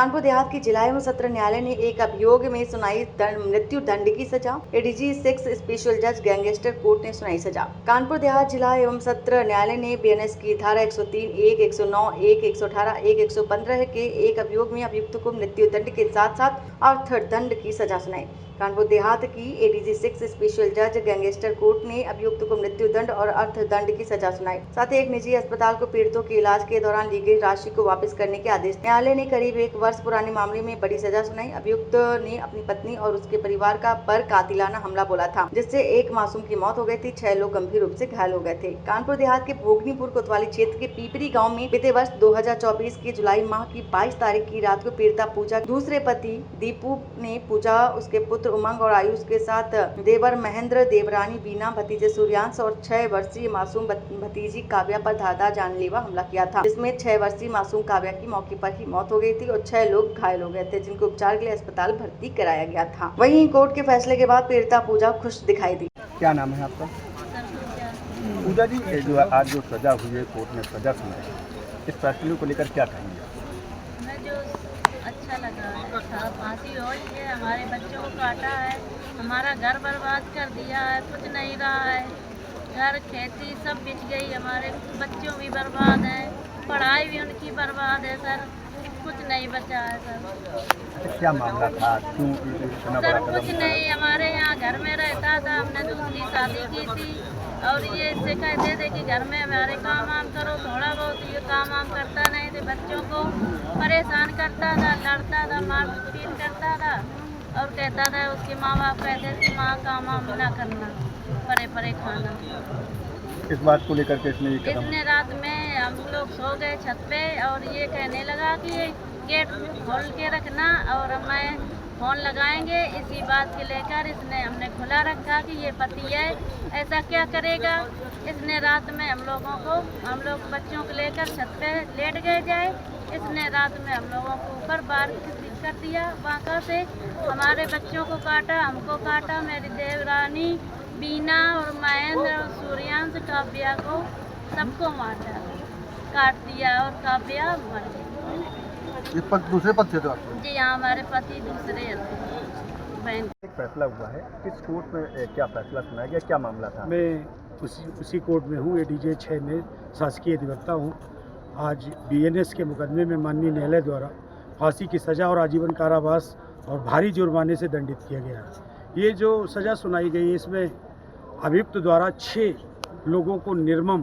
कानपुर देहात की जिला एवं सत्र न्यायालय ने एक अभियोग में सुनाई मृत्यु दंड की सजा। एडीजी 6 स्पेशल जज गैंगस्टर कोर्ट ने सुनाई सजा। कानपुर देहात जिला एवं सत्र न्यायालय ने बीएनएस की धारा 103(1), 109(1), 118(1), 115 के एक अभियोग में अभियुक्त को मृत्यु दंड के साथ साथ अर्थदंड की सजा सुनाई। कानपुर देहात की एडीजी 6 स्पेशल जज गैंगस्टर कोर्ट ने अभियुक्त को मृत्यु दंड और अर्थदंड की सजा सुनाई। साथ ही एक निजी अस्पताल को पीड़ितों के इलाज के दौरान ली गई राशि को वापस करने के आदेश। न्यायालय ने करीब 1 वर्ष पुराने मामले में बड़ी सजा सुनाई। अभियुक्त ने अपनी पत्नी और उसके परिवार पर कातिलाना हमला बोला था, जिससे एक मासूम की मौत हो गई थी। 6 लोग गंभीर रूप से घायल हो गए थे। कानपुर देहात के भोगनीपुर कोतवाली क्षेत्र के पीपरी गाँव में बीते वर्ष 2024 के जुलाई माह की 22 तारीख की रात को पीड़िता पूजा दूसरे पति दीपू ने पूजा, उसके पुत्र उमंग और आयुष के साथ देवर महेंद्र, देवरानी बीना, भतीजे सूर्यांश और 6 वर्षीय मासूम भतीजी काव्या पर धारदार जानलेवा हमला किया था, जिसमें 6 वर्षीय मासूम काव्या की मौके पर ही मौत हो गई थी और 6 लोग घायल हो गए थे, जिनको उपचार के लिए अस्पताल भर्ती कराया गया था। वहीं कोर्ट के फैसले के बाद पीड़िता पूजा खुश दिखाई दी। क्या नाम है आपका? पूजा जी, जो आज जो सजा हुई है, कोर्ट ने सजा सुनाई, इस फैसले को लेकर क्या कहेंगे? अच्छा लगा है, फांसी हो है, हमारे बच्चों को काटा है, हमारा घर बर्बाद कर दिया है, कुछ नहीं रहा है, घर खेती सब बिछ गई, हमारे बच्चों भी बर्बाद हैं, पढ़ाई भी उनकी बर्बाद है सर, कुछ नहीं बचा है सर। क्या मामला था, क्यों इतना बड़ा कदम? कुछ नहीं, हमारे यहाँ घर में रहता था, हमने दूसरी शादी की थी और ये इससे कहते थे कि घर में हमारे काम वाम करो, थोड़ा बहुत ये काम वाम करता नहीं थे, बच्चों को परेशान करता था, लड़ता था, मारपीट करता था और कहता था, उसके माँ बाप कहते थे माँ काम वाम ना करना, परे खाना। इस बात को लेकर के इसने रात में हम लोग सो गए छत पे और ये कहने लगा कि ये गेट खोल के रखना और मैं फोन लगाएंगे, इसी बात के लेकर इसने हमने खुला रखा कि ये पति है, ऐसा क्या करेगा। इसने रात में हम लोग बच्चों को लेकर छत पे लेट गए जाए, इसने रात में हम लोगों को ऊपर बार कर दिया, बांका से हमारे बच्चों को काटा, हमको काटा, मेरी देवरानी बीना और महेंद्र और सूर्यांश, काव्या को सबको मारा, काट दिया और काव्या मर गई। दूसरे पद से तो जी हाँ, हमारे पति दूसरे बहन। एक फैसला हुआ है, इस कोर्ट में क्या फैसला सुनाया गया, क्या मामला था? मैं उसी कोर्ट में हूँ, एडीजे 6 में शासकीय अधिवक्ता हूँ। आज बीएनएस के मुकदमे में माननीय न्यायालय द्वारा फांसी की सज़ा और आजीवन कारावास और भारी जुर्माने से दंडित किया गया है। ये जो सज़ा सुनाई गई है, इसमें अभियुक्त द्वारा 6 लोगों को निर्मम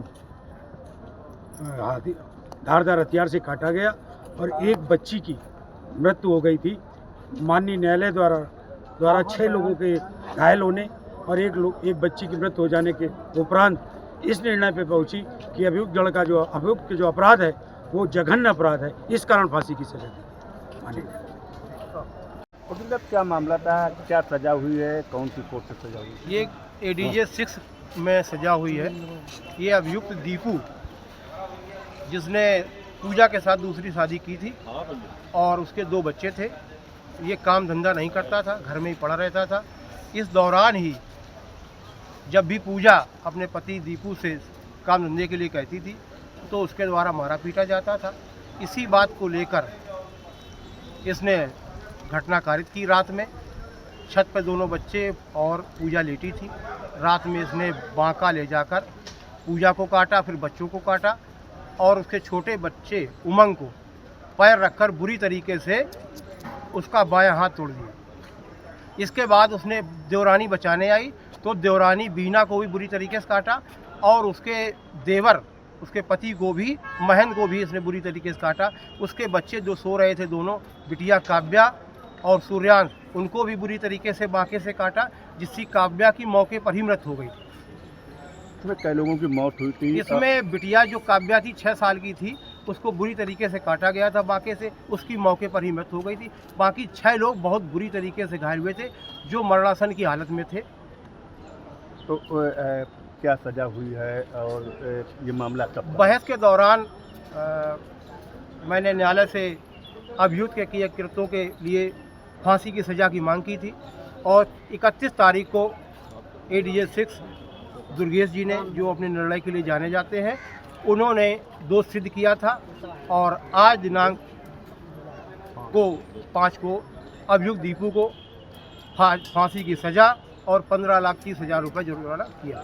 धारदार हथियार से काटा गया और एक बच्ची की मृत्यु हो गई थी। माननीय न्यायालय द्वारा 6 लोगों के घायल होने और एक बच्ची की मृत्यु हो जाने के उपरांत इस निर्णय पे पहुंची कि अभियुक्त जो अपराध है वो जघन्य अपराध है, इस कारण फांसी की सजा दी। क्या मामला था, क्या सजा हुई है, कौन सी कोर्ट से सजा हुई? ये एडीजे 6 में सजा हुई है। ये अभियुक्त दीपू, जिसने पूजा के साथ दूसरी शादी की थी और उसके 2 बच्चे थे, ये काम धंधा नहीं करता था, घर में ही पड़ा रहता था। इस दौरान ही जब भी पूजा अपने पति दीपू से काम धंधे के लिए कहती थी तो उसके द्वारा मारा पीटा जाता था। इसी बात को लेकर इसने घटना कारित की। रात में छत पर दोनों बच्चे और पूजा लेटी थी। रात में इसने बांका ले जाकर पूजा को काटा, फिर बच्चों को काटा और उसके छोटे बच्चे उमंग को पैर रखकर बुरी तरीके से उसका बायां हाथ तोड़ दिया। इसके बाद उसने देवरानी बचाने आई तो देवरानी बीना को भी बुरी तरीके से काटा और उसके देवर, उसके पति को भी, महेंद्र को भी इसने बुरी तरीके से काटा। उसके बच्चे जो सो रहे थे, दोनों बिटिया काव्या और सूर्यांश, उनको भी बुरी तरीके से बांके से काटा, जिससे काव्या की मौके पर ही मृत्यु हो गई थी। इसमें कई लोगों की मौत हुई थी। इसमें बिटिया जो काव्या थी 6 साल की थी, उसको बुरी तरीके से काटा गया था बांके से, उसकी मौके पर ही मृत्यु हो गई थी। बाकी 6 लोग बहुत बुरी तरीके से घायल हुए थे, जो मरणासन की हालत में थे। तो क्या सजा हुई है और ये मामला कब? बहस के दौरान मैंने न्यायालय से अभियुक्त के किए कृत्यों के लिए फांसी की सज़ा की मांग की थी और 31 तारीख को एडीजे 6 दुर्गेश जी ने, जो अपने निर्णय के लिए जाने जाते हैं, उन्होंने दोष सिद्ध किया था और आज दिनांक को अभियुक्त दीपू को फांसी की सज़ा और 15,30,000 रुपये जुर्माना किया।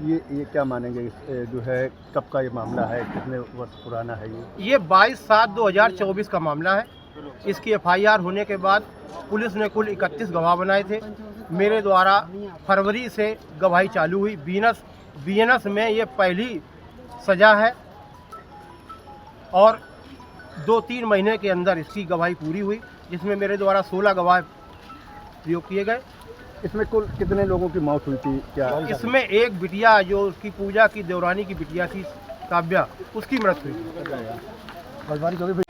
ये क्या मानेंगे जो है कब का ये मामला है, कितने वर्ष पुराना है ये 22/7/2024 का मामला है। इसकी FIR होने के बाद पुलिस ने कुल 31 गवाह बनाए थे। मेरे द्वारा फरवरी से गवाही चालू हुई। BNS में ये पहली सज़ा है और 2-3 महीने के अंदर इसकी गवाही पूरी हुई, जिसमें मेरे द्वारा 16 गवाह प्रयोग किए गए। इसमें कुल कितने लोगों की मौत हुई थी क्या? इसमें एक बिटिया जो उसकी पूजा की देवरानी की बिटिया थी काव्या, उसकी मृत्यु हुई।